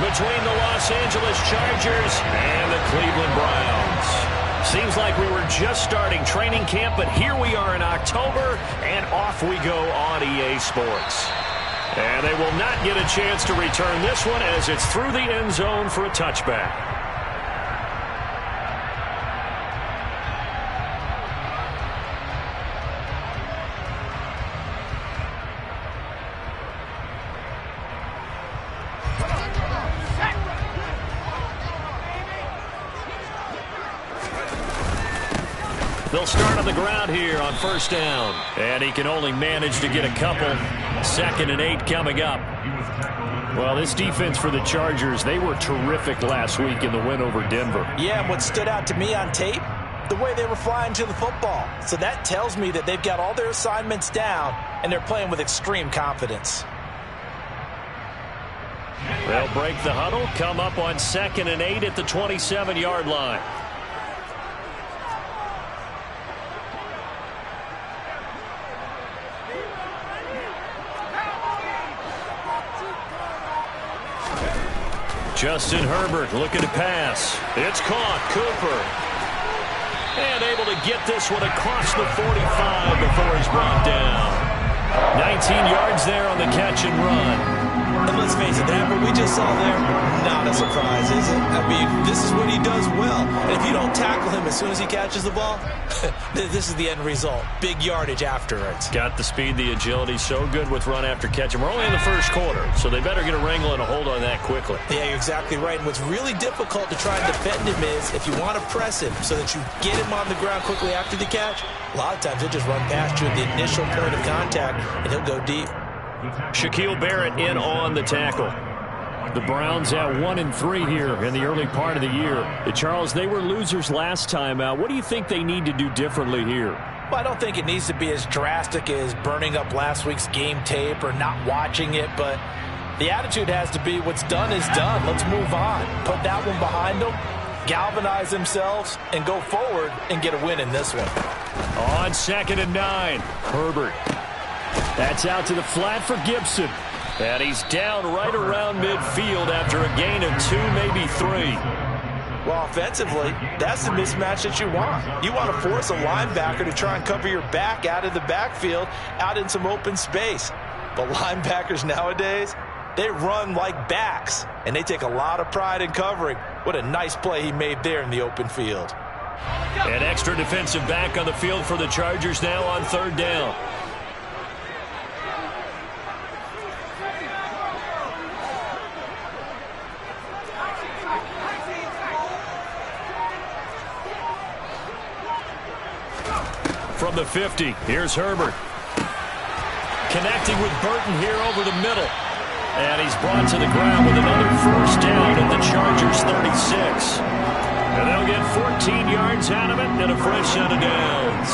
between the Los Angeles Chargers and the Cleveland Browns. Seems like we were just starting training camp, but here we are in October, and off we go on EA Sports. And they will not get a chance to return this one as it's through the end zone for a touchback. They'll start on the ground here on first down. And he can only manage to get a couple. 2nd and 8 coming up. Well, this defense for the Chargers, they were terrific last week in the win over Denver. Yeah, and what stood out to me on tape, the way they were flying to the football. So that tells me that they've got all their assignments down, and they're playing with extreme confidence. They'll break the huddle, come up on 2nd and 8 at the 27-yard line. Justin Herbert looking to pass. It's caught. Cooper. And able to get this one across the 45 before he's brought down. 19 yards there on the catch and run. And let's face it, that what we just saw there, not a surprise, is it? I mean, this is what he does well. And if you don't tackle him as soon as he catches the ball, this is the end result. Big yardage afterwards. Got the speed, the agility, so good with run after catch. And we're only in the first quarter, so they better get a wrangle and a hold on that quickly. Yeah, you're exactly right. And what's really difficult to try and defend him is if you want to press him so that you get him on the ground quickly after the catch, a lot of times he'll just run past you at the initial point of contact, and he'll go deep. Shaquille Barrett in on the tackle. The Browns at 1-3 here in the early part of the year. Charles, they were losers last time out. What do you think they need to do differently here? Well, I don't think it needs to be as drastic as burning up last week's game tape or not watching it, but the attitude has to be what's done is done. Let's move on. Put that one behind them, galvanize themselves, and go forward and get a win in this one. On 2nd and 9, Herbert. That's out to the flat for Gibson. And he's down right around midfield after a gain of 2, maybe 3. Well, offensively, that's the mismatch that you want. You want to force a linebacker to try and cover your back out of the backfield, out in some open space. But linebackers nowadays, they run like backs, and they take a lot of pride in covering. What a nice play he made there in the open field. An extra defensive back on the field for the Chargers now on 3rd down. From the 50, here's Herbert. Connecting with Burton here over the middle. And he's brought to the ground with another first down at the Chargers 36. And they'll get 14 yards out of it and a fresh set of downs.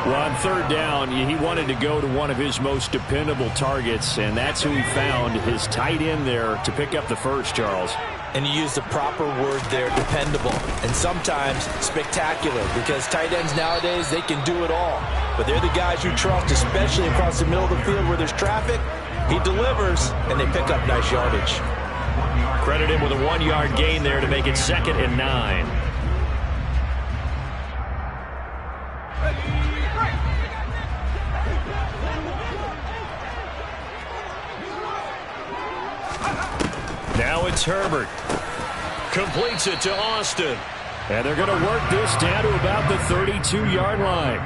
Well, on 3rd down, he wanted to go to one of his most dependable targets, and that's who he found, his tight end there, to pick up the first, Charles. And you use the proper word there, dependable, and sometimes spectacular, because tight ends nowadays, they can do it all. But they're the guys you trust, especially across the middle of the field where there's traffic. He delivers, and they pick up nice yardage. Credit him with a 1-yard gain there to make it 2nd and 9. Now it's Herbert. Completes it to Austin. And they're going to work this down to about the 32-yard line.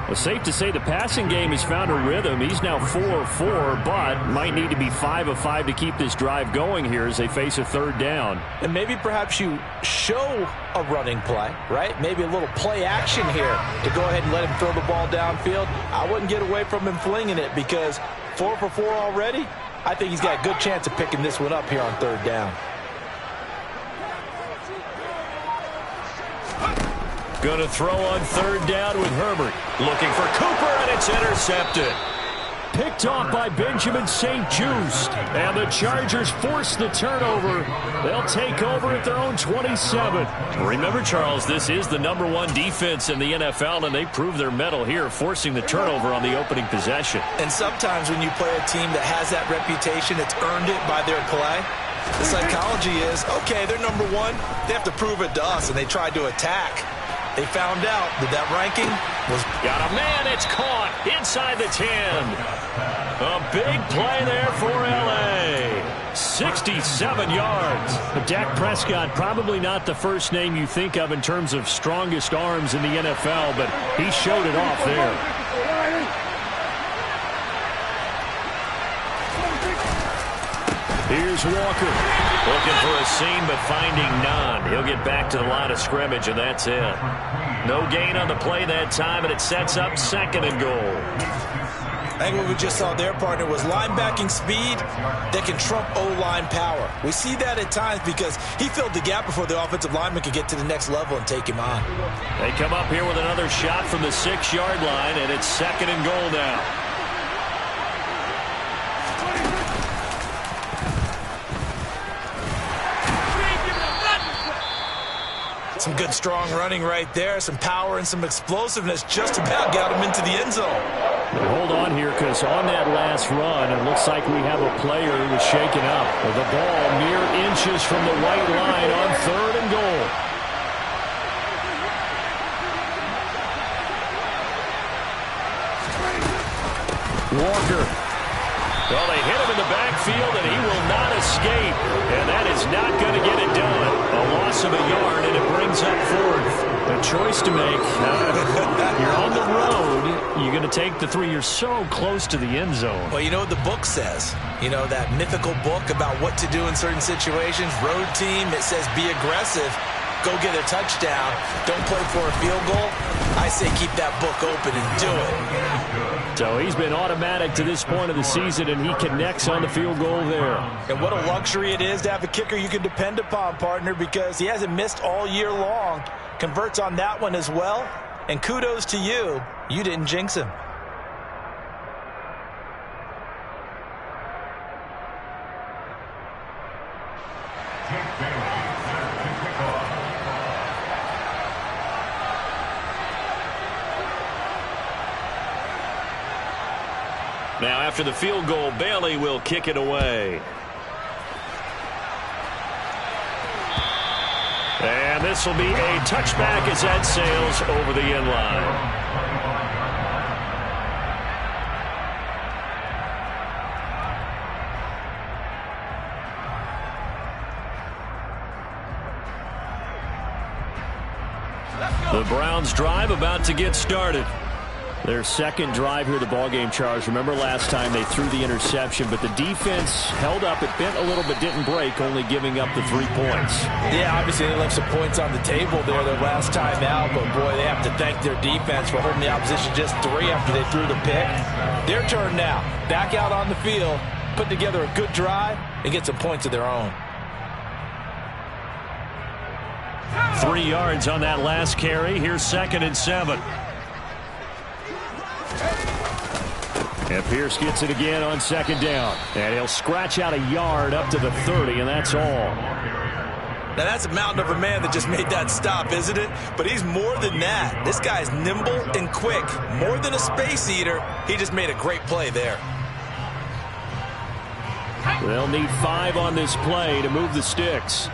Well, safe to say the passing game has found a rhythm. He's now 4 of 4, but might need to be 5 of 5 to keep this drive going here as they face a 3rd down. And maybe perhaps you show a running play, right? Maybe a little play action here to go ahead and let him throw the ball downfield. I wouldn't get away from him flinging it because 4 for 4 already. I think he's got a good chance of picking this one up here on 3rd down. Going to throw on 3rd down with Herbert. Looking for Cooper, and it's intercepted. Picked off by Benjamin St-Juste. And the Chargers force the turnover. They'll take over at their own 27. Remember, Charles, this is the #1 defense in the NFL, and they prove their mettle here, forcing the turnover on the opening possession. And sometimes when you play a team that has that reputation, it's earned it by their play, The psychology is, okay, they're number one. They have to prove it to us, and they tried to attack. They found out that that ranking was... Got a man, it's caught inside the 10. A big play there for L.A. 67 yards. But Dak Prescott, probably not the first name you think of in terms of strongest arms in the NFL, but he showed it off there. Here's Walker. Looking for a seam, but finding none. He'll get back to the line of scrimmage, and that's it. No gain on the play that time, and it sets up 2nd and goal. I think what we just saw there, partner, was linebacking speed that can trump O-line power. We see that at times because he filled the gap before the offensive lineman could get to the next level and take him on. They come up here with another shot from the 6-yard line, and it's 2nd and goal now. Some good, strong running right there. Some power and some explosiveness just about got him into the end zone. But hold on here, because on that last run, it looks like we have a player who was shaken up. The ball mere inches from the white line on 3rd and goal. Walker. Well, they hit him in the backfield, and he will not escape. And that is not going to get it done. A loss of a yard, and it brings up 4th. A choice to make. You're on the road. You're going to take the 3. You're so close to the end zone. Well, you know what the book says. You know, that mythical book about what to do in certain situations. Road team, it says be aggressive. Go get a touchdown. Don't play for a field goal. I say keep that book open and do it. So he's been automatic to this point of the season, and he connects on the field goal there. And what a luxury it is to have a kicker you can depend upon, partner, because he hasn't missed all year long. Converts on that one as well. And kudos to you. You didn't jinx him. Now, after the field goal, Bailey will kick it away. And this will be a touchback as that sails over the end line. The Browns drive about to get started. Their 2nd drive here, the ballgame, Charles. Remember last time they threw the interception, but the defense held up. It bent a little but didn't break, only giving up the 3 points. Yeah, obviously they left some points on the table there their last time out, but boy, they have to thank their defense for holding the opposition just 3 after they threw the pick. Their turn now. Back out on the field, put together a good drive, and get some points of their own. 3 yards on that last carry. Here's 2nd and 7. And Pierce gets it again on 2nd down. And he'll scratch out a yard up to the 30, and that's all. Now, that's a mountain of a man that just made that stop, isn't it? But he's more than that. This guy's nimble and quick. More than a space eater, he just made a great play there. They'll need 5 on this play to move the sticks.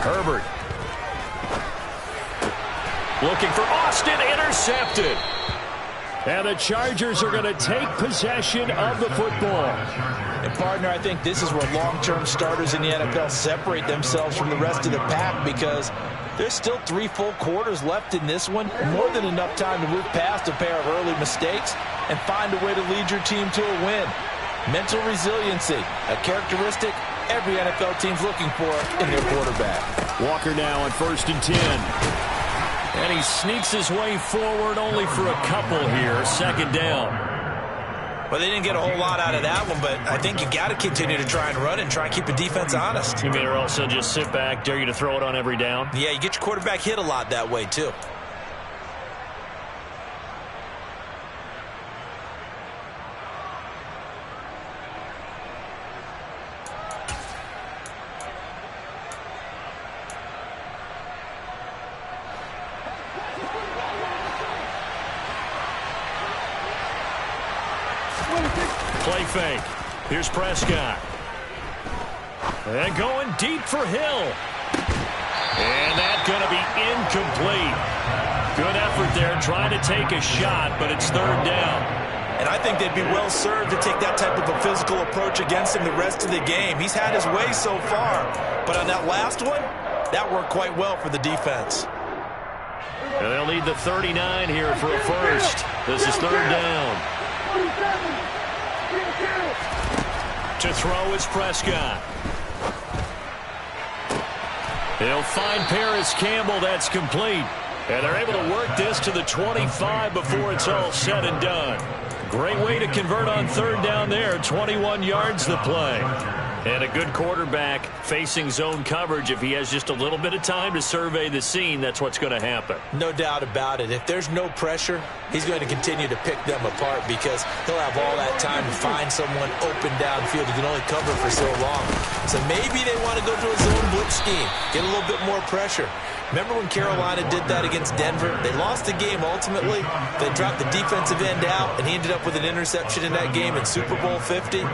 Herbert. Looking for Austin, intercepted. And the Chargers are going to take possession of the football. And, partner, I think this is where long-term starters in the NFL separate themselves from the rest of the pack, because there's still 3 full quarters left in this one. More than enough time to move past a pair of early mistakes and find a way to lead your team to a win. Mental resiliency, a characteristic every NFL team's looking for in their quarterback. Walker now on 1st and 10. And he sneaks his way forward only for a couple here. 2nd down. Well, they didn't get a whole lot out of that one, but I think you got to continue to try and run and try and keep the defense honest. You mean, or also just sit back, dare you to throw it on every down? Yeah, you get your quarterback hit a lot that way, too. Play fake. Here's Prescott. And going deep for Hill. And that's going to be incomplete. Good effort there trying to take a shot, but it's third down. And I think they'd be well served to take that type of a physical approach against him the rest of the game. He's had his way so far, but on that last one, that worked quite well for the defense. And they'll need the 39 here for a first. This is third down. To throw is Prescott. He'll find Paris Campbell. That's complete. And they're able to work this to the 25 before it's all said and done. Great way to convert on third down there. 21 yards the play. And a good quarterback facing zone coverage. If he has just a little bit of time to survey the scene, that's what's going to happen. No doubt about it. If there's no pressure, he's going to continue to pick them apart because he'll have all that time to find someone open downfield. He can only cover for so long. So maybe they want to go to a zone blitz scheme, get a little bit more pressure. Remember when Carolina did that against Denver? They lost the game ultimately. They dropped the defensive end out, and he ended up with an interception in that game in Super Bowl 50.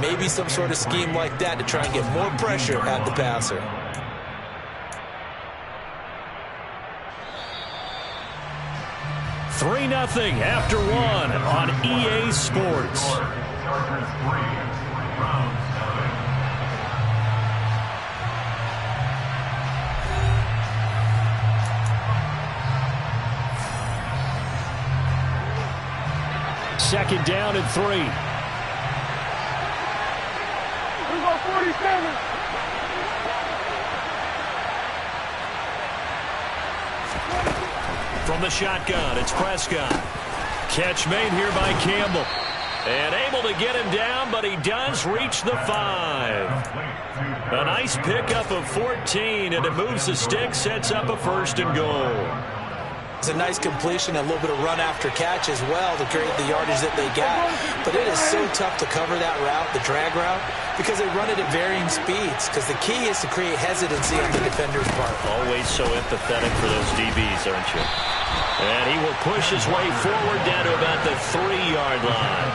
Maybe some sort of scheme like that to try and get more pressure at the passer. Three 3-0 after one on EA Sports. Second down and 3. We go 47. From the shotgun, it's Prescott. Catch made here by Campbell. And able to get him down, but he does reach the 5. A nice pickup of 14, and it moves the stick, sets up a first and goal. It's a nice completion, a little bit of run after catch as well to create the yardage that they got. But it is so tough to cover that route, the drag route, because they run it at varying speeds. Because the key is to create hesitancy on the defender's part. Always so empathetic for those DBs, aren't you? And he will push his way forward down to about the 3-yard line.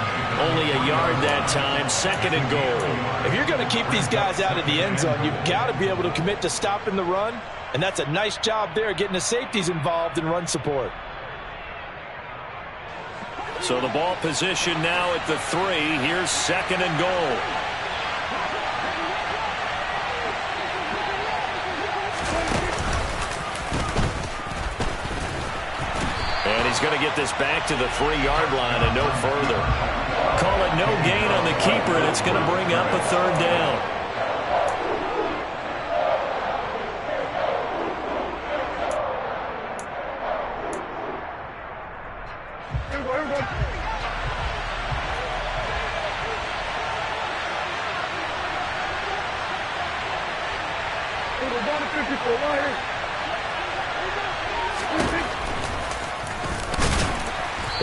Only a yard that time, second and goal. If you're going to keep these guys out of the end zone, you've got to be able to commit to stopping the run. And that's a nice job there, getting the safeties involved in run support. So the ball position now at the 3. Here's second and goal. And he's going to get this back to the 3-yard line and no further. Call it no gain on the keeper, and it's going to bring up a third down.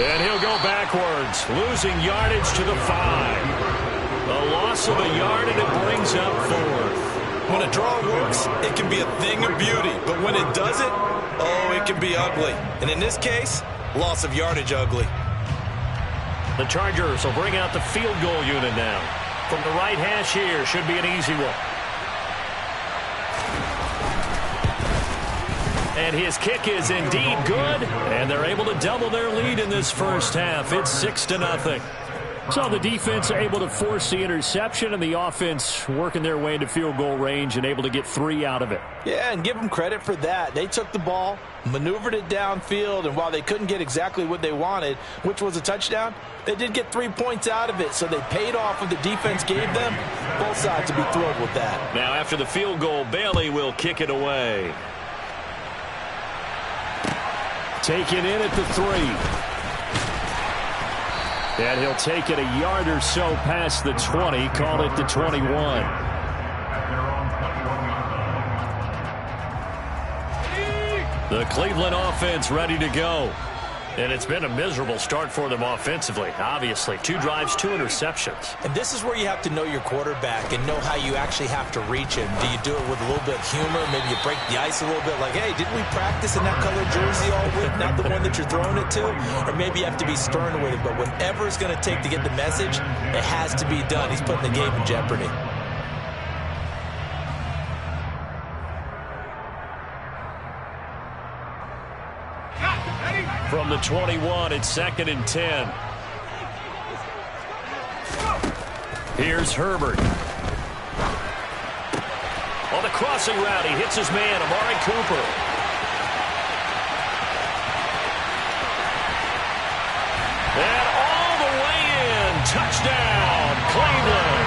And he'll go backwards, losing yardage to the 5. A loss of a yard, and it brings up 4th. When a draw works, it can be a thing of beauty. But when it doesn't, oh, it can be ugly. And in this case, loss of yardage ugly. The Chargers will bring out the field goal unit now. From the right hash here, should be an easy one. And his kick is indeed good, and they're able to double their lead in this first half. It's 6-0. So the defense able to force the interception, and the offense working their way into field goal range and able to get 3 out of it. Yeah, and give them credit for that. They took the ball, maneuvered it downfield, and while they couldn't get exactly what they wanted, which was a touchdown, they did get 3 points out of it, so they paid off what the defense gave them. Both sides will be thrilled with that. Now after the field goal, Bailey will kick it away. Taken in at the 3. And he'll take it a yard or so past the 20. Call it the 21. The Cleveland offense ready to go. And it's been a miserable start for them offensively, obviously. 2 drives, 2 interceptions. And this is where you have to know your quarterback and know how you actually have to reach him. Do you do it with a little bit of humor? Maybe you break the ice a little bit like, hey, didn't we practice in that color jersey all week, not the one that you're throwing it to? Or maybe you have to be stern with it. But whatever it's going to take to get the message, it has to be done. He's putting the game in jeopardy. From the 21, it's 2nd and 10. Here's Herbert. On the crossing route, he hits his man, Amari Cooper. And all the way in. Touchdown, Cleveland.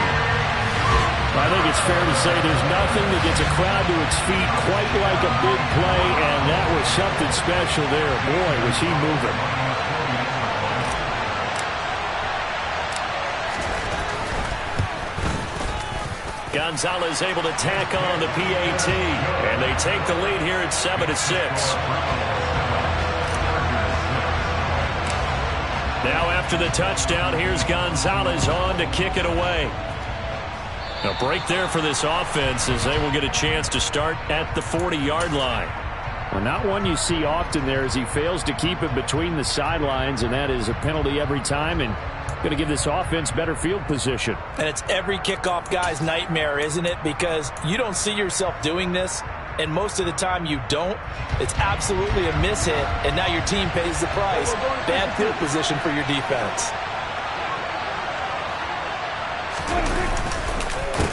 I think it's fair to say there's nothing that gets a crowd to its feet quite like a big play, and that was something special there. Boy, was he moving. Gonzalez able to tack on the PAT, and they take the lead here at 7-6. Now after the touchdown, here's Gonzalez on to kick it away. A break there for this offense as they will get a chance to start at the 40-yard line. Well, not one you see often there as he fails to keep it between the sidelines, and that is a penalty every time and going to give this offense better field position. And it's every kickoff guy's nightmare, isn't it? Because you don't see yourself doing this, and most of the time you don't. It's absolutely a mishit, and now your team pays the price. Bad field position for your defense.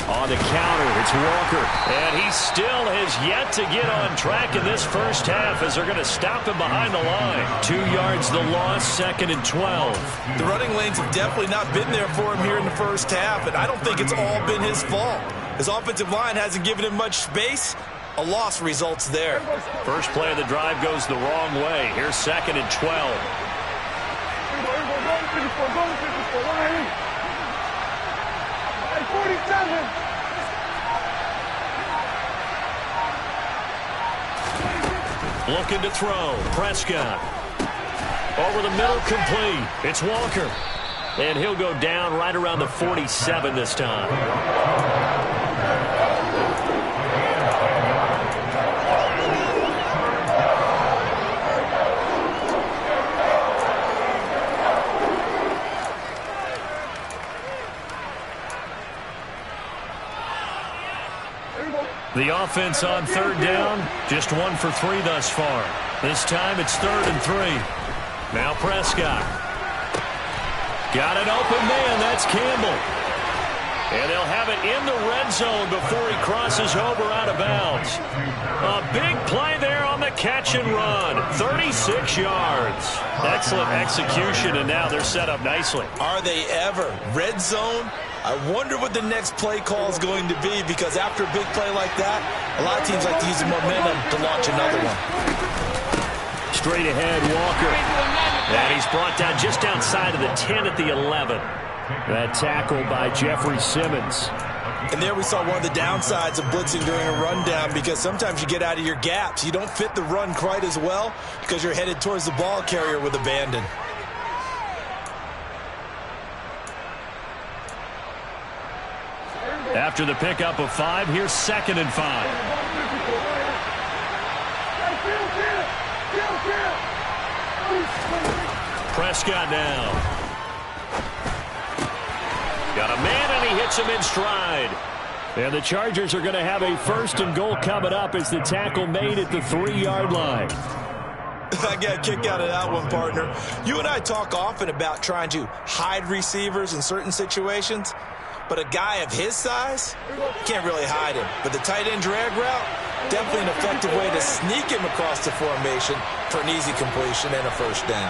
On the counter, it's Walker. And he still has yet to get on track in this first half as they're going to stop him behind the line. 2 yards the loss, 2nd and 12. The running lanes have definitely not been there for him here in the first half, and I don't think it's all been his fault. His offensive line hasn't given him much space. A loss results there. First play of the drive goes the wrong way. Here's 2nd and 12. Looking to throw. Prescott. Over the middle, complete. It's Walker. And he'll go down right around the 47 this time. The offense on 3rd down, just 1 for 3 thus far. This time it's 3rd and 3. Now Prescott. Got an open man, that's Campbell. And they'll have it in the red zone before he crosses over out of bounds. A big play there on the catch and run. 36 yards. Excellent execution, and now they're set up nicely. Are they ever? Red zone? I wonder what the next play call is going to be, because after a big play like that, a lot of teams like to use the momentum to launch another one. Straight ahead, Walker. And he's brought down just outside of the 10 at the 11. That tackle by Jeffrey Simmons. And there we saw one of the downsides of blitzing during a rundown, because sometimes you get out of your gaps. You don't fit the run quite as well because you're headed towards the ball carrier with abandon. After the pickup of 5, here's 2nd and 5. Prescott now. Got a man, and he hits him in stride. And the Chargers are going to have a 1st and goal coming up as the tackle made at the 3-yard line. I got a kick out of that one, partner. You and I talk often about trying to hide receivers in certain situations. But a guy of his size, can't really hide him. But the tight end drag route, definitely an effective way to sneak him across the formation for an easy completion and a 1st down.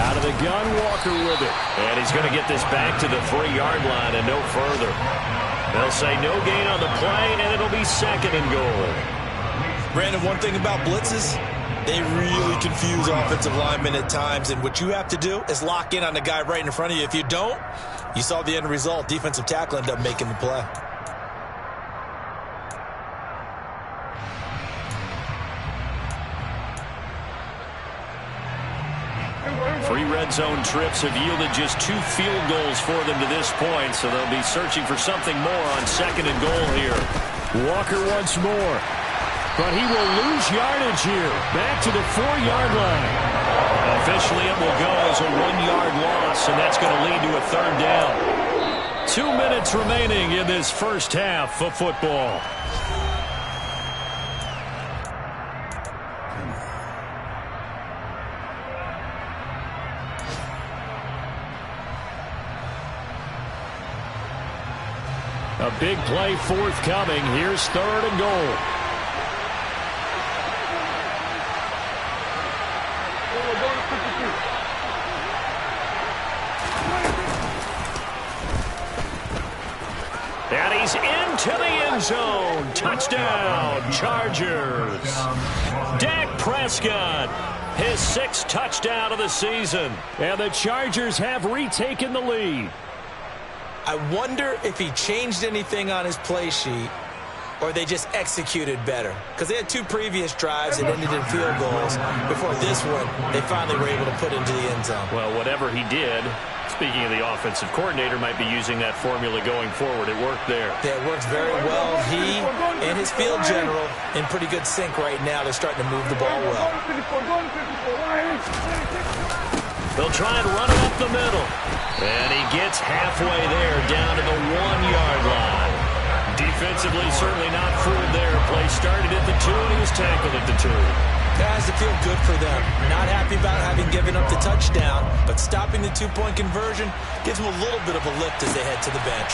Out of the gun, Walker with it. And he's going to get this back to the 3-yard line and no further. They'll say no gain on the play, and it'll be 2nd and goal. Brandon, one thing about blitzes, they really confuse offensive linemen at times, and what you have to do is lock in on the guy right in front of you. If you don't, you saw the end result. Defensive tackle ended up making the play. red zone trips have yielded just 2 field goals for them to this point, so they'll be searching for something more on 2nd and goal here. Walker once more, but he will lose yardage here. Back to the 4-yard line. Officially, it will go as a 1-yard loss, and that's going to lead to a 3rd down. 2 minutes remaining in this first half of football. A big play forthcoming. Here's 3rd and goal. And he's into the end zone. Touchdown, Chargers. Dak Prescott, his 6th touchdown of the season. And the Chargers have retaken the lead. I wonder if he changed anything on his play sheet or they just executed better. Because they had 2 previous drives that ended in field goals. Before this one, they finally were able to put into the end zone. Well, whatever he did, speaking of the offensive coordinator, might be using that formula going forward. It worked there. Yeah, it worked very well. He and his field general in pretty good sync right now. They're starting to move the ball well. They'll try and run it up the middle. And he gets halfway there, down to the 1-yard line. Defensively, certainly not fooled there. Play started at the 2, and he was tackled at the 2. That has to feel good for them. Not happy about having given up the touchdown, but stopping the 2-point conversion gives them a little bit of a lift as they head to the bench.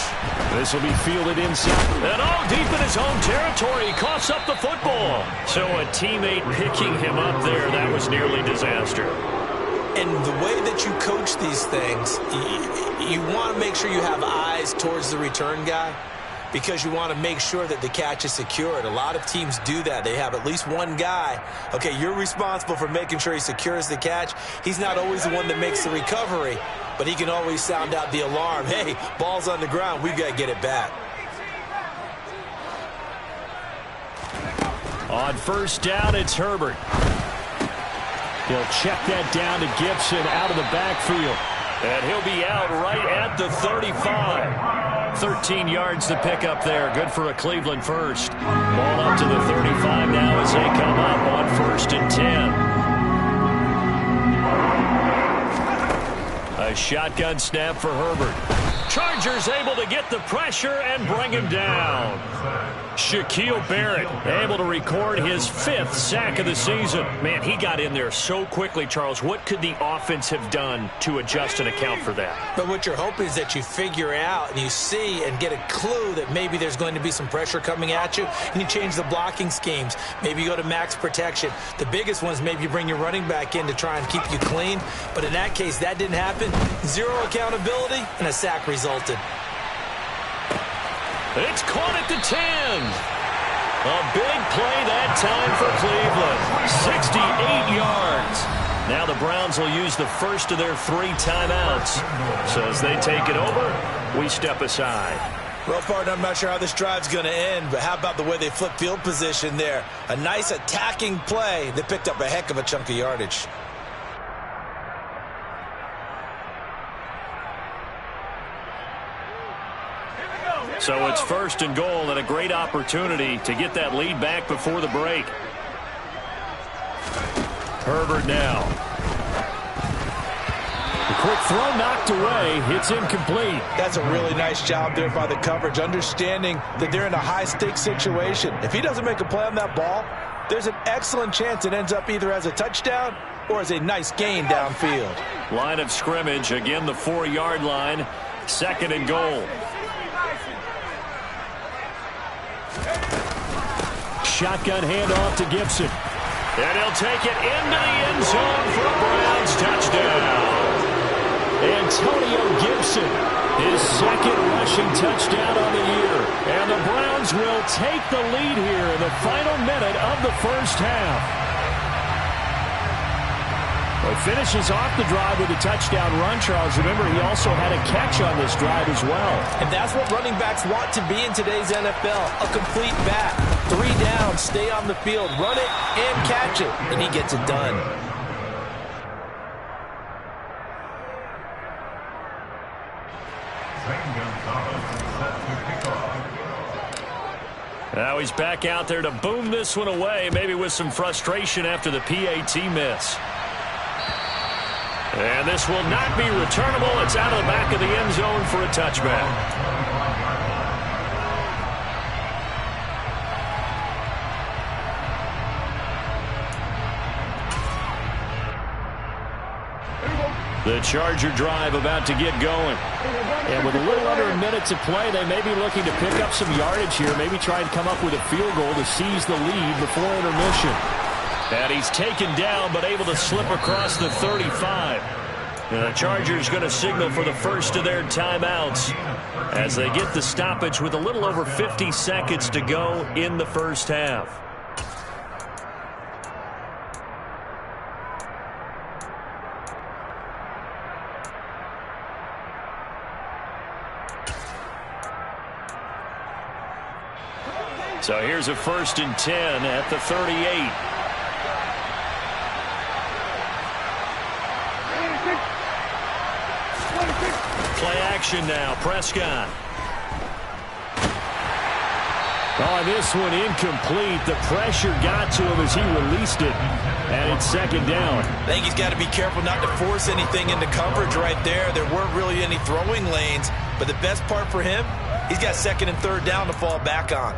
This will be fielded inside. And all deep in his own territory, he coughs up the football. So a teammate picking him up there, that was nearly disaster. And the way that you coach these things, you want to make sure you have eyes towards the return guy because you want to make sure that the catch is secured. A lot of teams do that. They have at least one guy. Okay, you're responsible for making sure he secures the catch. He's not always the one that makes the recovery, but he can always sound out the alarm. Hey, ball's on the ground. We've got to get it back. On 1st down, it's Herbert. He'll check that down to Gibson out of the backfield. And he'll be out right at the 35. 13 yards to pick up there. Good for a Cleveland first. Ball up to the 35 now as they come up on 1st and 10. A shotgun snap for Herbert. Chargers able to get the pressure and bring him down. Shaquille Barrett able to record his 5th sack of the season. Man, he got in there so quickly, Charles. What could the offense have done to adjust and account for that? But what you're hoping is that you figure out and you see and get a clue that maybe there's going to be some pressure coming at you, and you change the blocking schemes. Maybe you go to max protection. The biggest one is maybe you bring your running back in to try and keep you clean. But in that case, that didn't happen. 0 accountability, and a sack resulted. It's caught at the 10. A big play that time for Cleveland. 68 yards. Now the Browns will use the first of their 3 timeouts. So as they take it over, we step aside. Well, partner, I'm not sure how this drive's going to end, but how about the way they flip field position there? A nice attacking play that picked up a heck of a chunk of yardage. So it's 1st and goal and a great opportunity to get that lead back before the break. Herbert now. The quick throw knocked away. It's incomplete. That's a really nice job there by the coverage, understanding that they're in a high-stakes situation. If he doesn't make a play on that ball, there's an excellent chance it ends up either as a touchdown or as a nice gain downfield. Line of scrimmage, again the 4-yard line. 2nd and goal. Shotgun handoff to Gibson. And he'll take it into the end zone for a Browns touchdown. Antonio Gibson, his 2nd rushing touchdown on the year. And the Browns will take the lead here in the final minute of the first half. Well, he finishes off the drive with a touchdown run, Charles. Remember, he also had a catch on this drive as well. And that's what running backs want to be in today's NFL, a complete back. 3 down, stay on the field, run it and catch it, and he gets it done. Now he's back out there to boom this one away, maybe with some frustration after the PAT miss. And this will not be returnable. It's out of the back of the end zone for a touchback. The Charger drive about to get going. And with a little under a minute to play, they may be looking to pick up some yardage here, maybe try and come up with a field goal to seize the lead before intermission. And he's taken down, but able to slip across the 35. The Chargers going to signal for the first of their timeouts as they get the stoppage with a little over 50 seconds to go in the first half. So here's a 1st and 10 at the 38. Play action now, Prescott. Oh, this one incomplete. The pressure got to him as he released it. And it's 2nd down. I think he's got to be careful not to force anything into coverage right there. There weren't really any throwing lanes. But the best part for him, he's got 2nd and 3rd down to fall back on.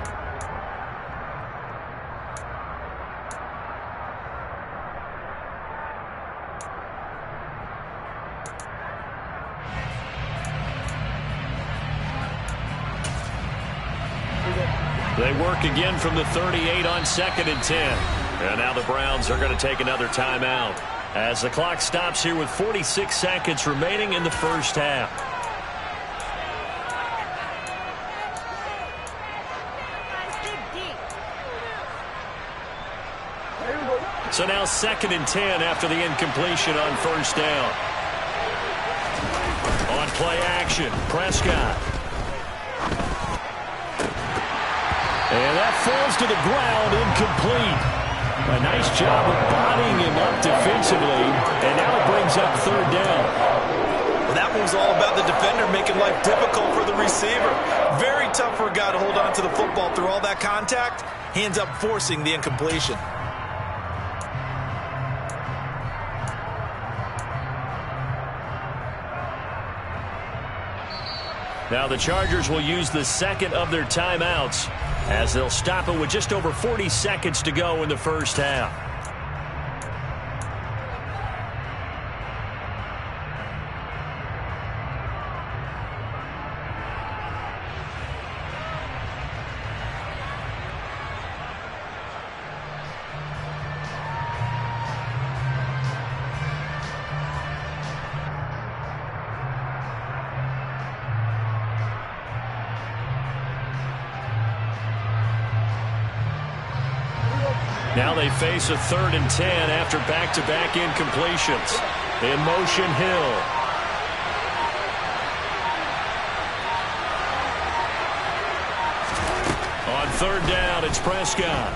They work again from the 38 on 2nd and 10. And now the Browns are going to take another timeout as the clock stops here with 46 seconds remaining in the first half. So now 2nd and 10 after the incompletion on 1st down. On play action, Prescott. And that falls to the ground, incomplete. A nice job of bodying him up defensively, and now it brings up 3rd down. Well, that move's all about the defender making life difficult for the receiver. Very tough for a guy to hold on to the football through all that contact. He ends up forcing the incompletion. Now the Chargers will use the 2nd of their timeouts as they'll stop it with just over 40 seconds to go in the first half. Now they face a 3rd and 10 after back-to-back incompletions. In motion, Hill. On 3rd down, it's Prescott.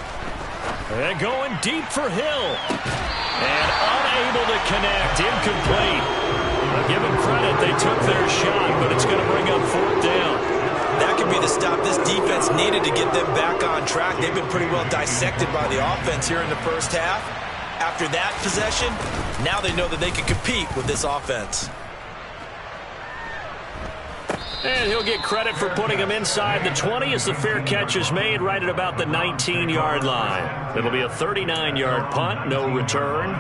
And going deep for Hill. And unable to connect, incomplete. I'll give them credit, they took their shot, but it's going to bring up 4th down. That could be the stop this defense needed to get them back on track. They've been pretty well dissected by the offense here in the first half. After that possession, now they know that they can compete with this offense. And he'll get credit for putting him inside the 20 as the fair catch is made right at about the 19-yard line. It'll be a 39-yard punt, no return.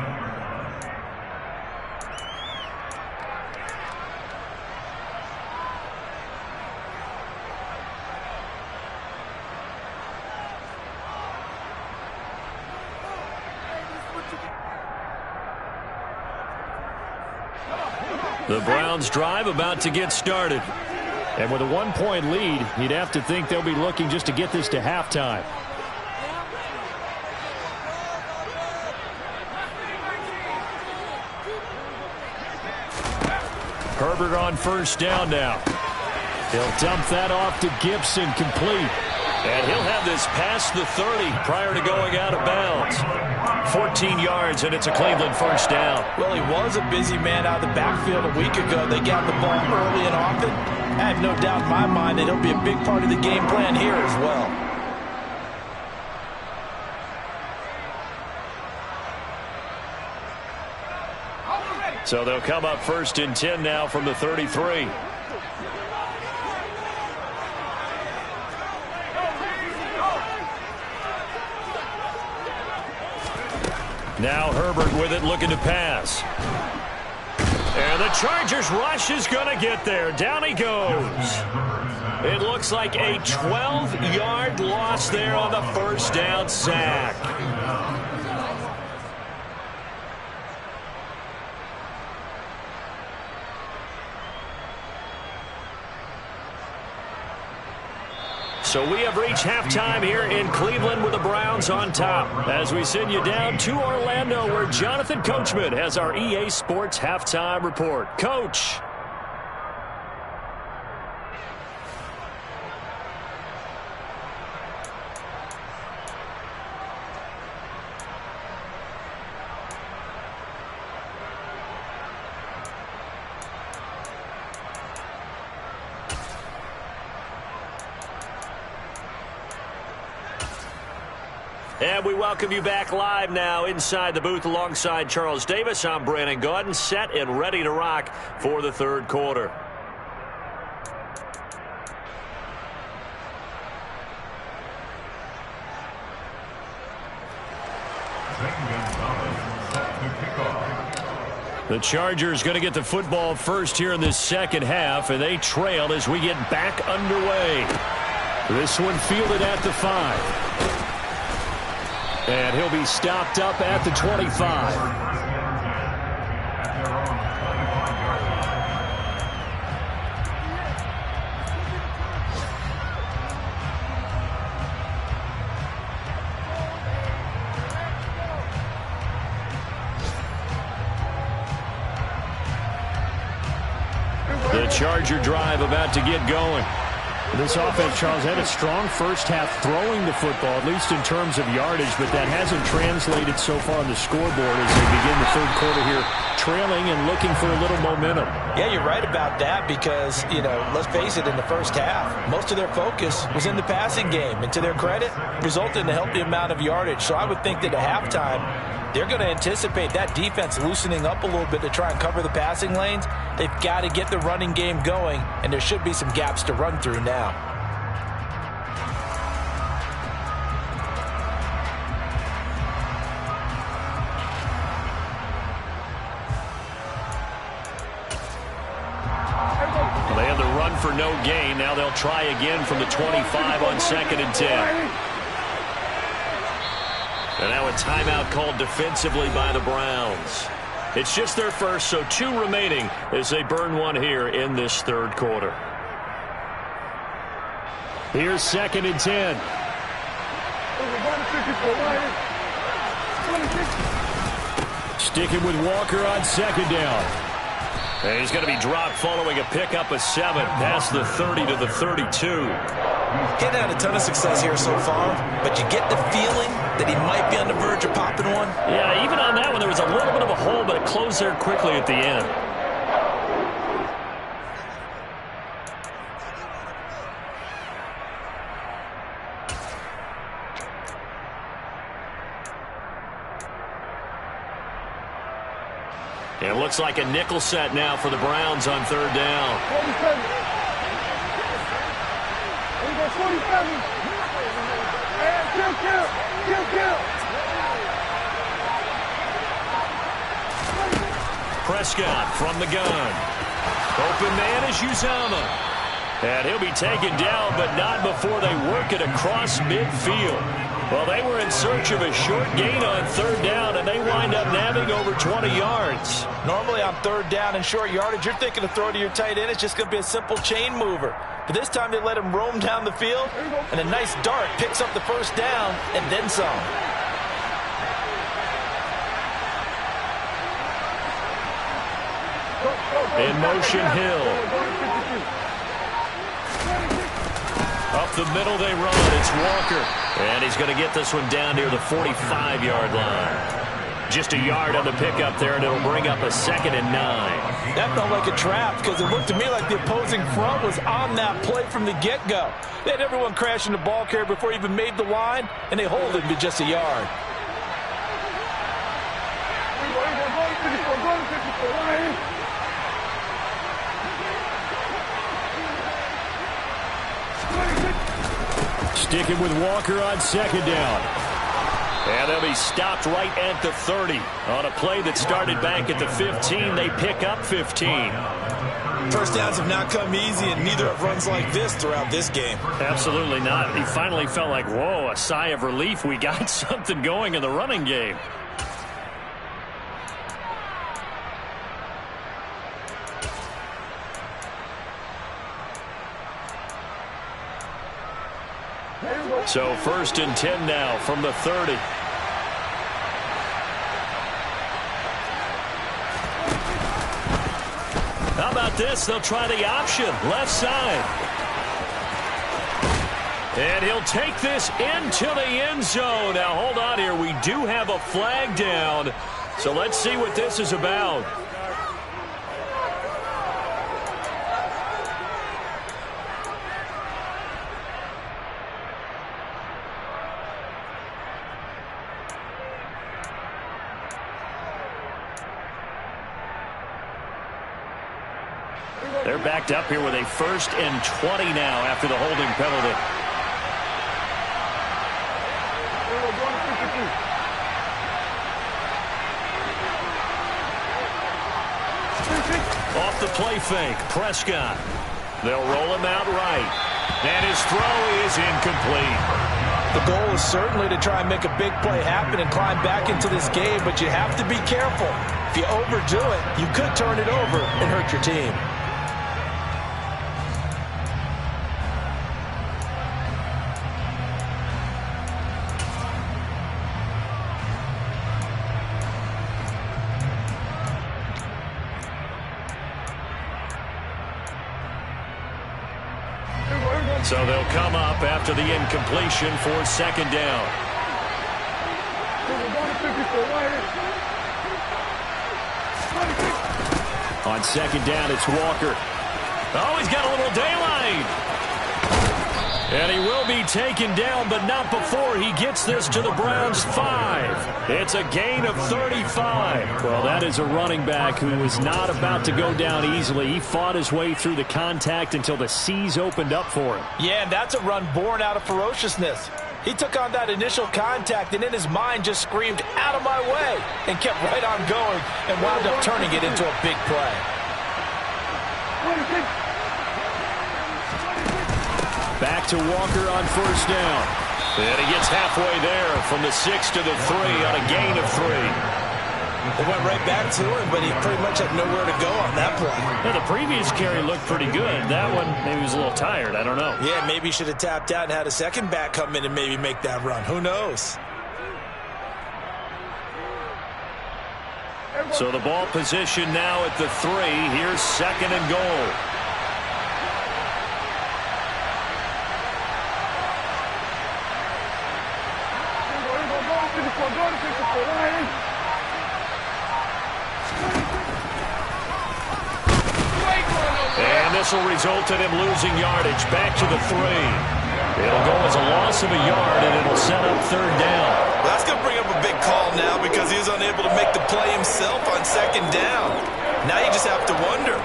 The Browns drive about to get started. And with a 1-point lead, you'd have to think they'll be looking just to get this to halftime. Herbert on 1st down now. He'll dump that off to Gibson, complete. And he'll have this past the 30 prior to going out of bounds. 14 yards, and it's a Cleveland first down. Well, he was a busy man out of the backfield a week ago. They got the ball early and often. I have no doubt in my mind that he'll be a big part of the game plan here as well. So they'll come up 1st and 10 now from the 33. Now Herbert with it, looking to pass. And the Chargers rush is going to get there. Down he goes. It looks like a 12-yard loss there on the first down sack. So we have reached halftime here in Cleveland with the Browns on top. As we send you down to Orlando, where Jonathan Coachman has our EA Sports Halftime Report. Coach. And we welcome you back live now inside the booth alongside Charles Davis. I'm Brandon Gaudin, set and ready to rock for the third quarter. The Chargers going to get the football first here in this second half, and they trail as we get back underway. This one fielded at the 5. And he'll be stopped up at the 25. The Charger drive about to get going. This offense, Charles, had a strong first half throwing the football, at least in terms of yardage, but that hasn't translated so far on the scoreboard as they begin the third quarter here, trailing and looking for a little momentum. Yeah, you're right about that because, let's face it, in the first half, most of their focus was in the passing game. And to their credit, resulted in a healthy amount of yardage. So I would think that at halftime, they're going to anticipate that defense loosening up a little bit to try and cover the passing lanes. They've got to get the running game going, and there should be some gaps to run through now. They had the run for no gain. Now they'll try again from the 25 on 2nd and 10. And now a timeout called defensively by the Browns. It's just their first, so 2 remaining as they burn one here in this third quarter. Here's 2nd and 10. Sticking with Walker on 2nd down. And he's going to be dropped following a pickup of 7 past the 30 to the 32. He's had a ton of success here so far, but you get the feeling that he might be on the verge of popping one. Yeah, even on that one, there was a little bit of a hole, but it closed there quickly at the end. It looks like a nickel set now for the Browns on 3rd down. 47. Kill. Prescott from the gun. Open man is Uzomah. And he'll be taken down, but not before they work it across midfield. Well, they were in search of a short gain on 3rd down, and they wind up nabbing over 20 yards. Normally on 3rd down and short yardage, you're thinking to throw to your tight end. It's just going to be a simple chain mover. But this time they let him roam down the field, and a nice dart picks up the first down and then some. In motion, Hill. Up the middle they run. It's Walker. And he's going to get this one down near the 45-yard line. Just a yard on the pickup there, and it'll bring up a 2nd and 9. That felt like a trap because it looked to me like the opposing front was on that play from the get-go. They had everyone crashing the ball carrier before he even made the line, and they hold him to just a yard. Sticking with Walker on 2nd down. And they'll be stopped right at the 30. On a play that started back at the 15, they pick up 15. First downs have not come easy, and neither have runs like this throughout this game. Absolutely not. He finally felt like, whoa, a sigh of relief. We got something going in the running game. So 1st and 10 now from the 30. How about this? They'll try the option. Left side. And he'll take this into the end zone. Now, hold on here. We do have a flag down. So let's see what this is about. They're backed up here with a 1st and 20 now after the holding penalty. Off the play fake, Prescott. They'll roll him out right. And his throw is incomplete. The goal is certainly to try and make a big play happen and climb back into this game, but you have to be careful. If you overdo it, you could turn it over and hurt your team. So they'll come up after the incompletion for 2nd down. On 2nd down, it's Walker. Oh, he's got a little daylight. And he will be taken down, but not before he gets this to the Browns' 5. It's a gain of 35. Well, that is a running back who is not about to go down easily. He fought his way through the contact until the seas opened up for him. Yeah, and that's a run born out of ferociousness. He took on that initial contact and in his mind just screamed, "Out of my way," and kept right on going and wound up turning it into a big play. Back to Walker on 1st down. And he gets halfway there from the 6 to the 3 on a gain of 3. They went right back to him, but he pretty much had nowhere to go on that play. Yeah, the previous carry looked pretty good. That one, maybe he was a little tired. I don't know. Yeah, maybe he should have tapped out and had a second back come in and maybe make that run. Who knows? So the ball position now at the 3. Here's 2nd and goal. And this will result in him losing yardage back to the 3. It'll go as a loss of a yard, and it'll set up 3rd down. Well, that's going to bring up a big call now because he was unable to make the play himself on 2nd down. Now you just have to wonder,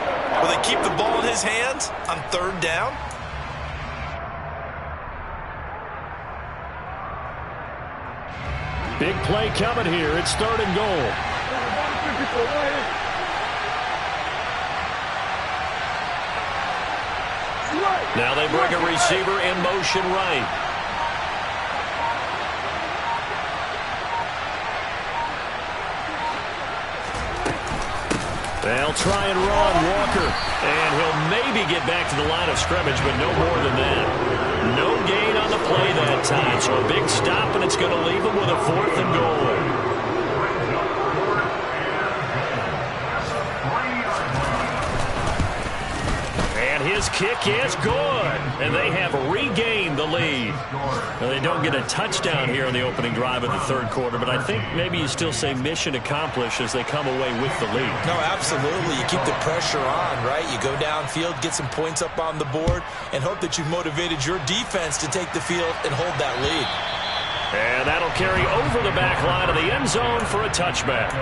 will they keep the ball in his hands on 3rd down? Big play coming here. It's 3rd and goal. Now they bring a receiver in motion right. They'll try and run Walker. And he'll maybe get back to the line of scrimmage, but no more than that. No gain on the play that time. So a big stop, and it's going to leave him with a 4th and goal. his kick is good. And they have regained the lead. Now, they don't get a touchdown here on the opening drive of the third quarter, but I think maybe you still say mission accomplished as they come away with the lead. No, absolutely. You keep the pressure on, right? You go downfield, get some points up on the board, and hope that you've motivated your defense to take the field and hold that lead. And that'll carry over the back line of the end zone for a touchback.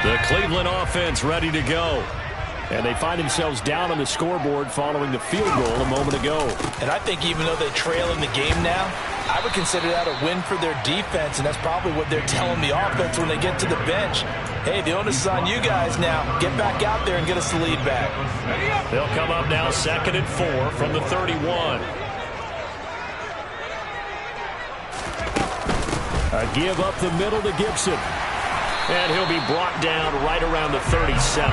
The Cleveland offense ready to go. And they find themselves down on the scoreboard following the field goal a moment ago. And I think even though they trail in the game now, I would consider that a win for their defense, and that's probably what they're telling the offense when they get to the bench. Hey, the onus is on you guys now. Get back out there and get us the lead back. They'll come up now 2nd and 4 from the 31. A give up the middle to Gibson. And he'll be brought down right around the 37.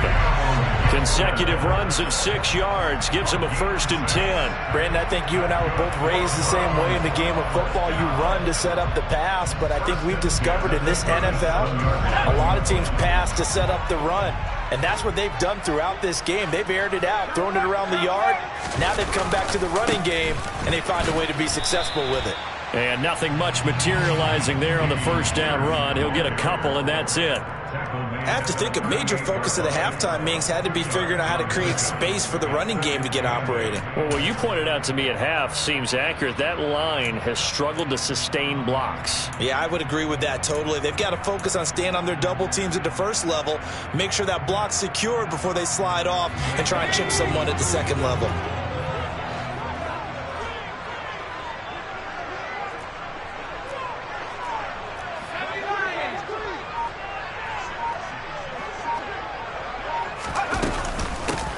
Consecutive runs of 6 yards gives him a 1st and 10. Brandon, I think you and I were both raised the same way in the game of football. You run to set up the pass, but I think we've discovered in this NFL, a lot of teams pass to set up the run. And that's what they've done throughout this game. They've aired it out, thrown it around the yard. Now they've come back to the running game, and they find a way to be successful with it. And nothing much materializing there on the first down run. He'll get a couple, and that's it. I have to think a major focus of the halftime meetings had to be figuring out how to create space for the running game to get operating. Well, what you pointed out to me at half seems accurate. That line has struggled to sustain blocks. Yeah, I would agree with that totally. They've got to focus on staying on their double teams at the first level, make sure that block's secured before they slide off and try and chip someone at the second level.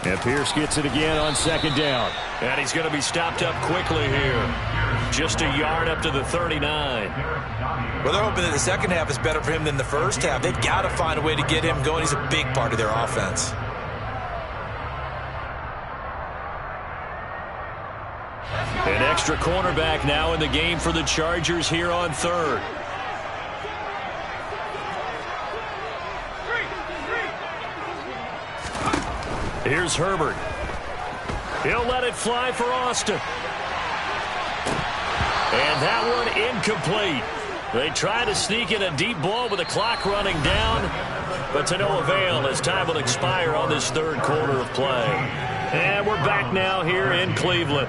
And Pierce gets it again on 2nd down. And he's going to be stopped up quickly here. Just a yard up to the 39. Well, they're hoping that the second half is better for him than the first half. They've got to find a way to get him going. He's a big part of their offense. An extra cornerback now in the game for the Chargers here on 3rd. Here's Herbert. He'll let it fly for Austin. And that one incomplete. They try to sneak in a deep ball with the clock running down, but to no avail as time will expire on this third quarter of play. And we're back now here in Cleveland.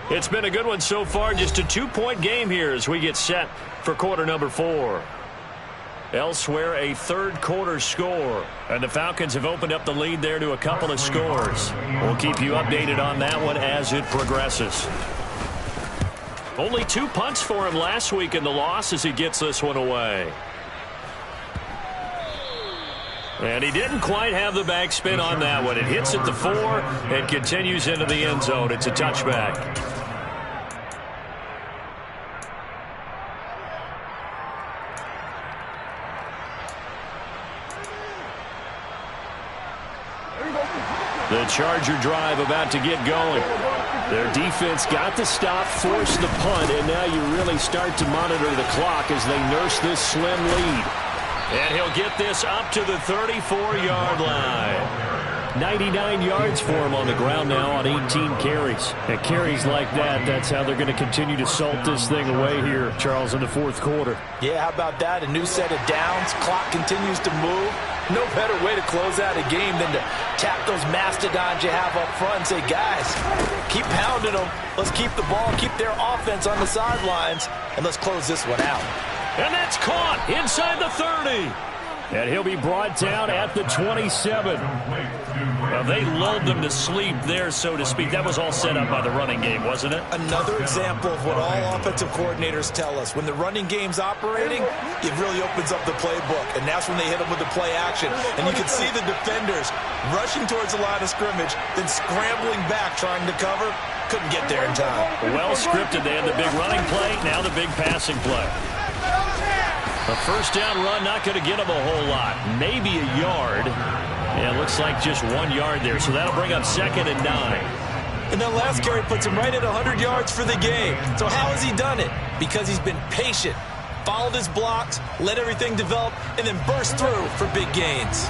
It's been a good one so far, just a 2-point game here as we get set for quarter number 4. Elsewhere, a third quarter score. And the Falcons have opened up the lead there to a couple of scores. We'll keep you updated on that one as it progresses. Only 2 punts for him last week in the loss as he gets this one away. And he didn't quite have the backspin on that one. It hits at the 4 and continues into the end zone. It's a touchback. The Charger drive about to get going. Their defense got the stop, forced the punt, and now you really start to monitor the clock as they nurse this slim lead. And he'll get this up to the 34-yard line. 99 yards for him on the ground now on 18 carries. And carries like that, that's how they're going to continue to salt this thing away here, Charles, in the fourth quarter. Yeah, how about that? A new set of downs. Clock continues to move. No better way to close out a game than to tap those mastodons you have up front and say, guys, keep pounding them. Let's keep the ball, keep their offense on the sidelines, and let's close this one out. And that's caught inside the 30. And he'll be brought down at the 27. Well, they lulled them to sleep there, so to speak. That was all set up by the running game, wasn't it? Another example of what all offensive coordinators tell us. When the running game's operating, it really opens up the playbook, and that's when they hit them with the play action. And you can see the defenders rushing towards the line of scrimmage, then scrambling back trying to cover. Couldn't get there in time. Well scripted. They had the big running play, now the big passing play. A first down run, not going to get him a whole lot. Maybe a yard. Yeah, it looks like just 1 yard there. So that'll bring up 2nd and 9. And that last carry puts him right at 100 yards for the game. So how has he done it? Because he's been patient, followed his blocks, let everything develop, and then burst through for big gains.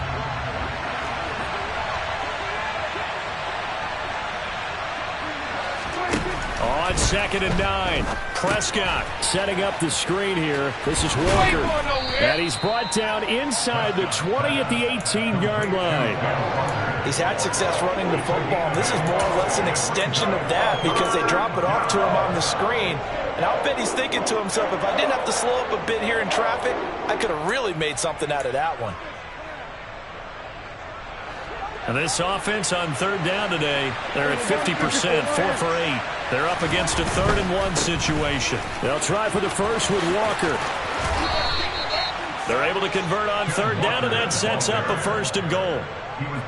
On 2nd and 9, Prescott setting up the screen here. This is Walker, and he's brought down inside the 20 at the 18-yard line. He's had success running the football, and this is more or less an extension of that because they drop it off to him on the screen. And I'll bet he's thinking to himself, if I didn't have to slow up a bit here in traffic, I could have really made something out of that one. And this offense on 3rd down today, they're at 50%, 4 for 8. They're up against a 3rd and 1 situation. They'll try for the first with Walker. They're able to convert on 3rd down, and that sets up a 1st and goal.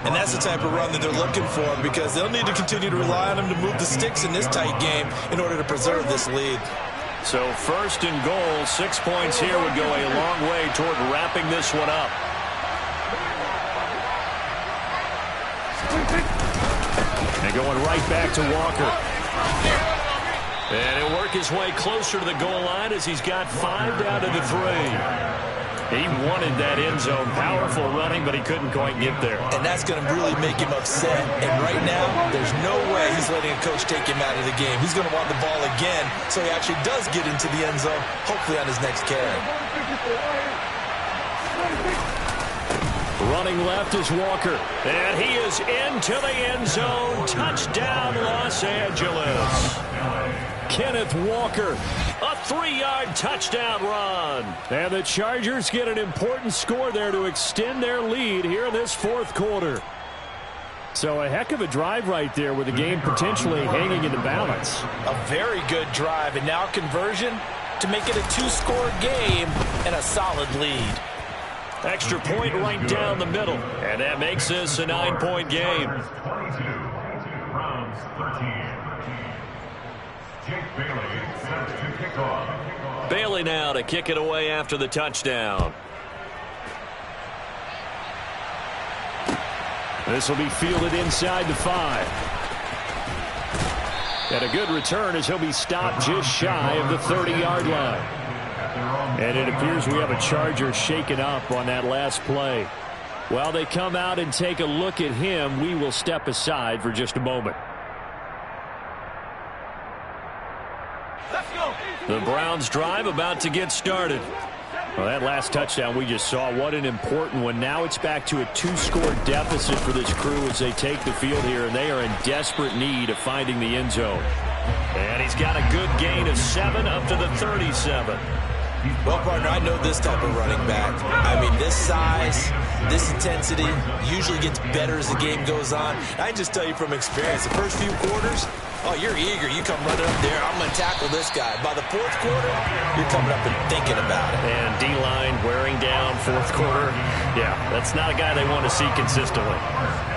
And that's the type of run that they're looking for because they'll need to continue to rely on him to move the sticks in this tight game in order to preserve this lead. So 1st and goal, 6 points here would go a long way toward wrapping this one up. And going right back to Walker. And he'll work his way closer to the goal line as he's got 5 down to the 3. He wanted that end zone. Powerful running, but he couldn't quite get there. And that's going to really make him upset. And right now, there's no way he's letting a coach take him out of the game. He's going to want the ball again so he actually does get into the end zone, hopefully on his next carry. Running left is Walker. And he is into the end zone. Touchdown, Los Angeles. Kenneth Walker. A 3-yard touchdown run. And the Chargers get an important score there to extend their lead here in this 4th quarter. So a heck of a drive right there with the game potentially hanging in the balance. A very good drive, and now conversion to make it a 2-score game and a solid lead. Extra point right down the middle. And that makes this a 9-point game. Bailey now to kick it away after the touchdown. This will be fielded inside the 5. And a good return as he'll be stopped just shy of the 30-yard line. And it appears we have a Charger shaken up on that last play. While they come out and take a look at him, we will step aside for just a moment. The Browns drive about to get started. Well, that last touchdown we just saw, what an important one. Now it's back to a 2-score deficit for this crew as they take the field here, and they are in desperate need of finding the end zone. And he's got a good gain of 7 up to the 37. Well, partner, I know this type of running back. I mean, this size, this intensity usually gets better as the game goes on. I can just tell you from experience, the first few quarters, oh, you're eager. You come running up there. I'm going to tackle this guy. By the 4th quarter, you're coming up and thinking about it. And D-line wearing down 4th quarter. Yeah, that's not a guy they want to see consistently.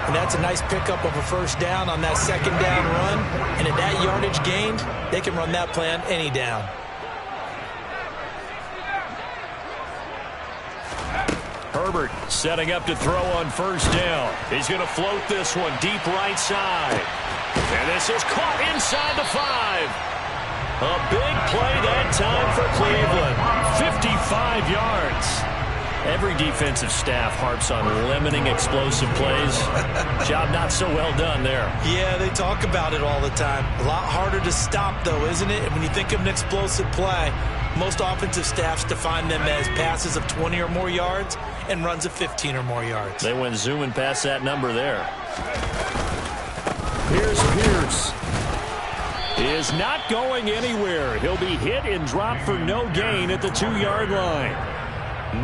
And that's a nice pickup of a 1st down on that 2nd down run. And at that yardage gained, they can run that plan any down. Herbert setting up to throw on 1st down. He's going to float this one deep right side. And this is caught inside the 5. A big play that time for Cleveland. 55 yards. Every defensive staff harps on limiting explosive plays. Job not so well done there. Yeah, they talk about it all the time. A lot harder to stop, though, isn't it? When you think of an explosive play, most offensive staffs define them as passes of 20 or more yards and runs of 15 or more yards. They went zooming past that number there. Here's Pierce. He is not going anywhere. He'll be hit and dropped for no gain at the 2-yard line.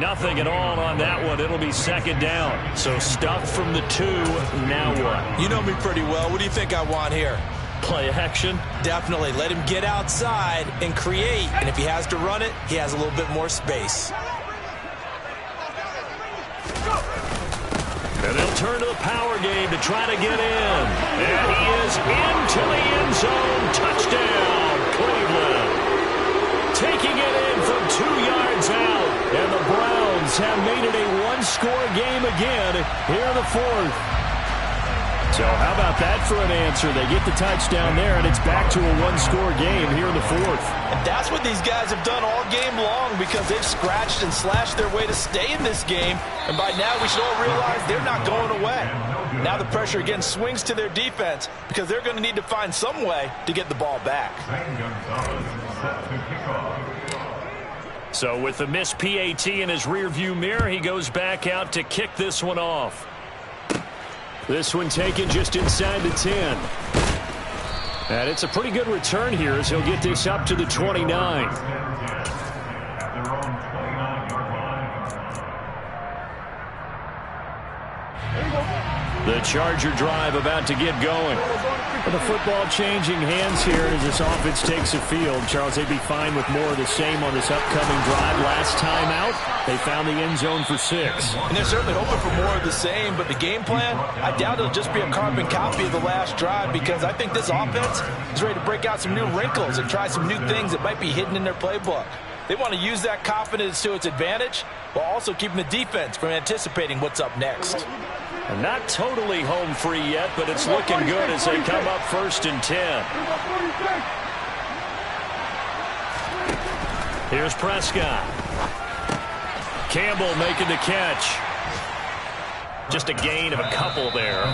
Nothing at all on that one. It'll be 2nd down. So stuffed from the 2. Now what? You know me pretty well. What do you think I want here? Play action? Definitely. Let him get outside and create. And if he has to run it, he has a little bit more space. And they'll turn to the power game to try to get in. And he is into the end zone. Touchdown, Cleveland. Taking it in from 2 yards out. And the Browns have made it a 1-score game again here in the 4th. So how about that for an answer? They get the touchdown there, and it's back to a one-score game here in the fourth. And that's what these guys have done all game long because they've scratched and slashed their way to stay in this game. And by now we should all realize they're not going away. Now the pressure again swings to their defense because they're going to need to find some way to get the ball back. So with the missed PAT in his rearview mirror, he goes back out to kick this one off. This one taken just inside the 10. And it's a pretty good return here as he'll get this up to the 29. The Charger drive about to get going. With the football changing hands here as this offense takes the field. Charles, they'd be fine with more of the same on this upcoming drive. Last time out, they found the end zone for 6. And they're certainly hoping for more of the same, but the game plan, I doubt it'll just be a carbon copy of the last drive because I think this offense is ready to break out some new wrinkles and try some new things that might be hidden in their playbook. They want to use that confidence to its advantage while also keeping the defense from anticipating what's up next. Not totally home free yet, but it's looking good as they come up 1st and 10. Here's Prescott. Campbell making the catch. Just a gain of a couple there,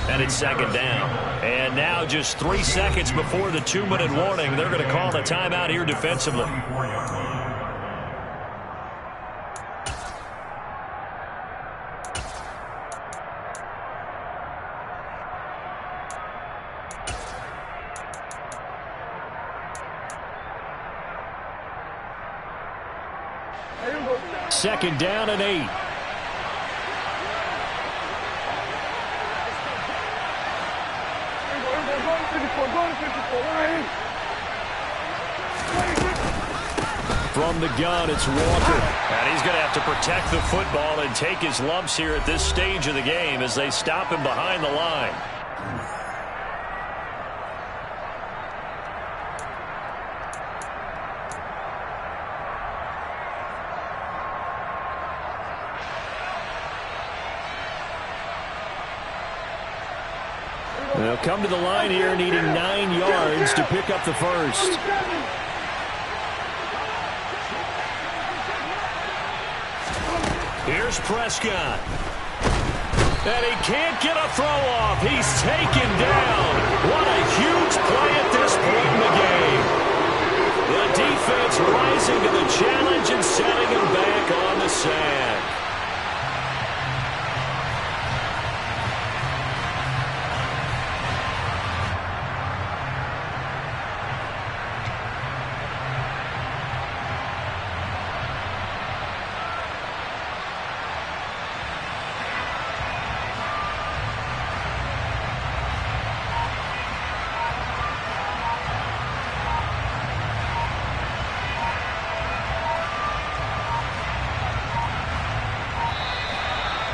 and it's 2nd down. And now just 3 seconds before the 2-minute warning, they're going to call a timeout here defensively. Second down and 8. From the gun, it's Walker. And he's going to have to protect the football and take his lumps here at this stage of the game as they stop him behind the line. They'll come to the line here needing 9 yards to pick up the first. Here's Prescott. And he can't get a throw off. He's taken down. What a huge play at this point in the game. The defense rising to the challenge and setting him back on the sack.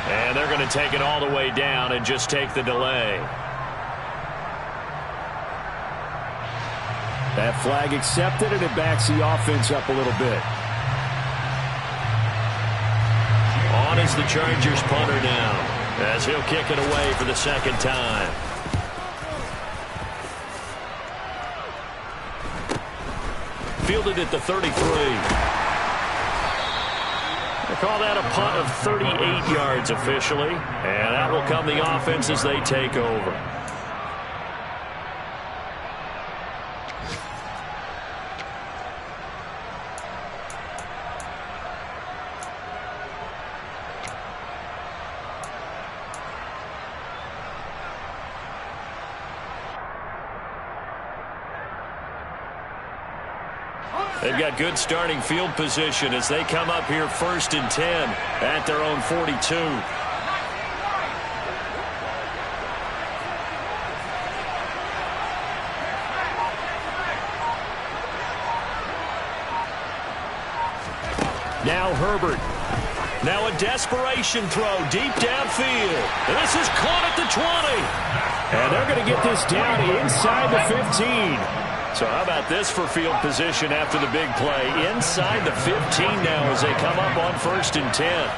And they're going to take it all the way down and just take the delay. That flag accepted, and it backs the offense up a little bit. On is the Chargers punter now, as he'll kick it away for the 2nd time. Fielded at the 33. They call that a punt of 38 yards officially, and that will come the offense as they take over. They've got good starting field position as they come up here 1st and 10 at their own 42. Now Herbert. Now a desperation throw deep downfield. And this is caught at the 20. And they're going to get this down inside the 15. So how about this for field position after the big play? Inside the 15 now as they come up on 1st and 10.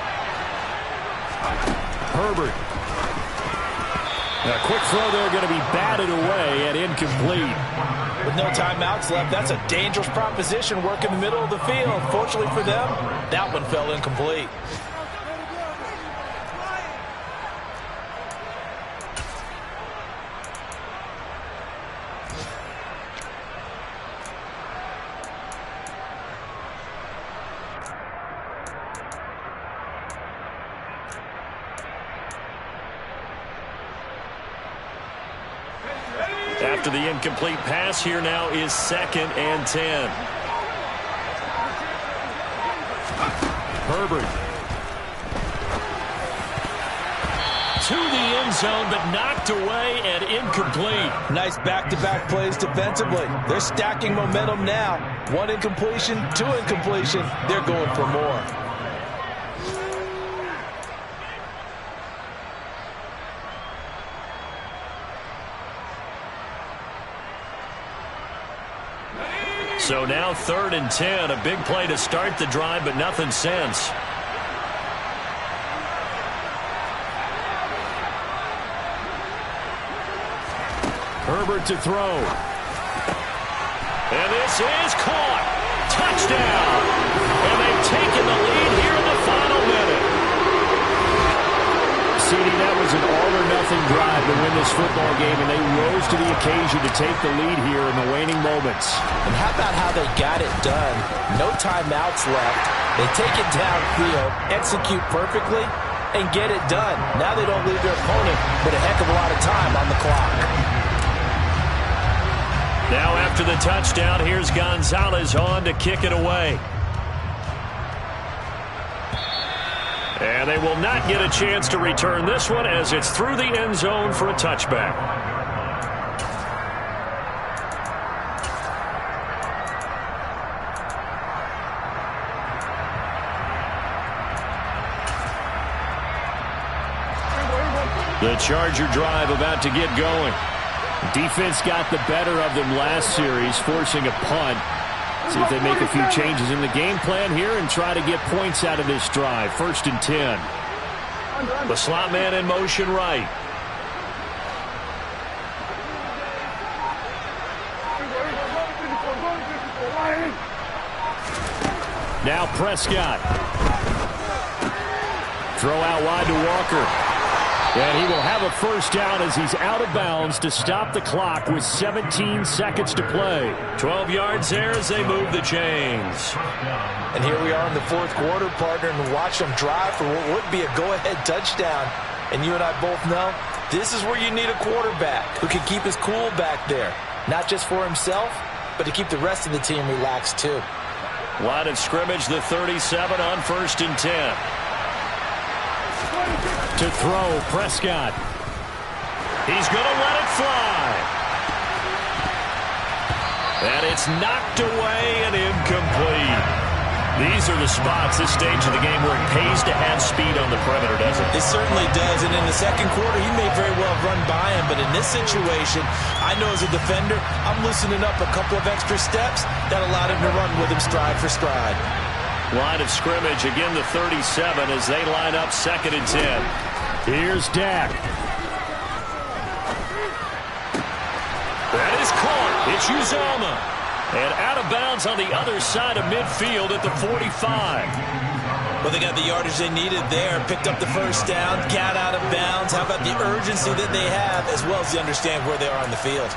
Herbert. A quick throw there going to be batted away and incomplete. With no timeouts left, that's a dangerous proposition. Work in the middle of the field. Fortunately for them, that one fell incomplete. After the incomplete pass, here now is 2nd and 10. Herbert. To the end zone, but knocked away and incomplete. Nice back-to-back plays defensively. They're stacking momentum now. 1 incompletion, 2 incompletion. They're going for more. So now 3rd and 10. A big play to start the drive, but nothing since. Herbert to throw. And this is caught. Touchdown. And they've taken the lead here in the final minute. CD, that was an all-or-nothing drive to win this football game, and they rose to the occasion to take the lead here in the waning moments. And how about how they got it done? No timeouts left. They take it downfield, execute perfectly, and get it done. Now they don't leave their opponent with a heck of a lot of time on the clock. Now after the touchdown, here's Gonzalez on to kick it away. And they will not get a chance to return this one as it's through the end zone for a touchback. The Charger drive about to get going. Defense got the better of them last series, forcing a punt. See if they make a few changes in the game plan here and try to get points out of this drive. 1st and 10. The slot man in motion right. Now Prescott. Throw out wide to Walker. And he will have a first down as he's out of bounds to stop the clock with 17 seconds to play. 12 yards there as they move the chains. And here we are in the 4th quarter, partner, and watch them drive for what would be a go-ahead touchdown. And you and I both know this is where you need a quarterback who can keep his cool back there. Not just for himself, but to keep the rest of the team relaxed too. Line of scrimmage, the 37 on 1st and 10. To throw, Prescott. He's going to let it fly. And it's knocked away and incomplete. These are the spots, this stage of the game, where it pays to have speed on the perimeter, doesn't it? It certainly does. And in the 2nd quarter, he may very well run by him. But in this situation, I know as a defender, I'm loosening up a couple of extra steps that allowed him to run with him stride for stride. Line of scrimmage, again the 37 as they line up 2nd and 10. Here's Dak. That is caught. It's Uzomah. And out of bounds on the other side of midfield at the 45. Well, they got the yardage they needed there. Picked up the first down. Got out of bounds. How about the urgency that they have as well as they understand where they are on the field?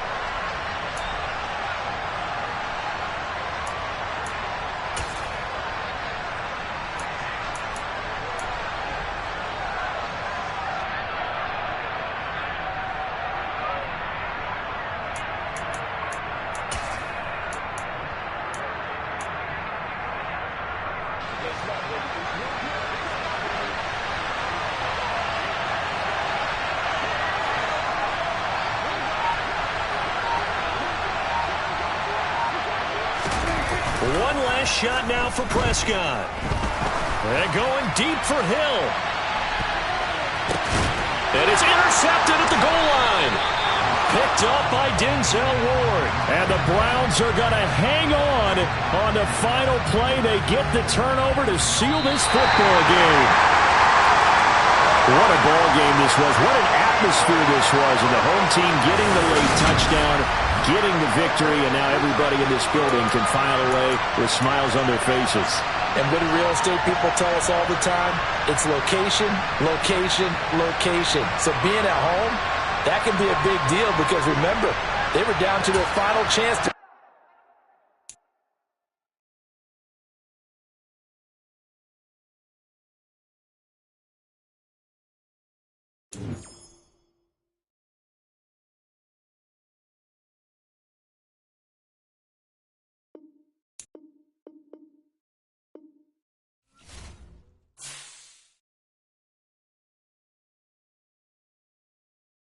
One last shot now for Prescott. And going deep for Hill. And it's intercepted at the goal line. Picked up by Denzel Ward. And the Browns are going to hang on the final play. They get the turnover to seal this football game. What a ball game this was. What an atmosphere this was, and the home team getting the late touchdown, getting the victory, and now everybody in this building can file away with smiles on their faces. And what do real estate people tell us all the time? It's location, location, location. So being at home, that can be a big deal because remember, they were down to their final chance to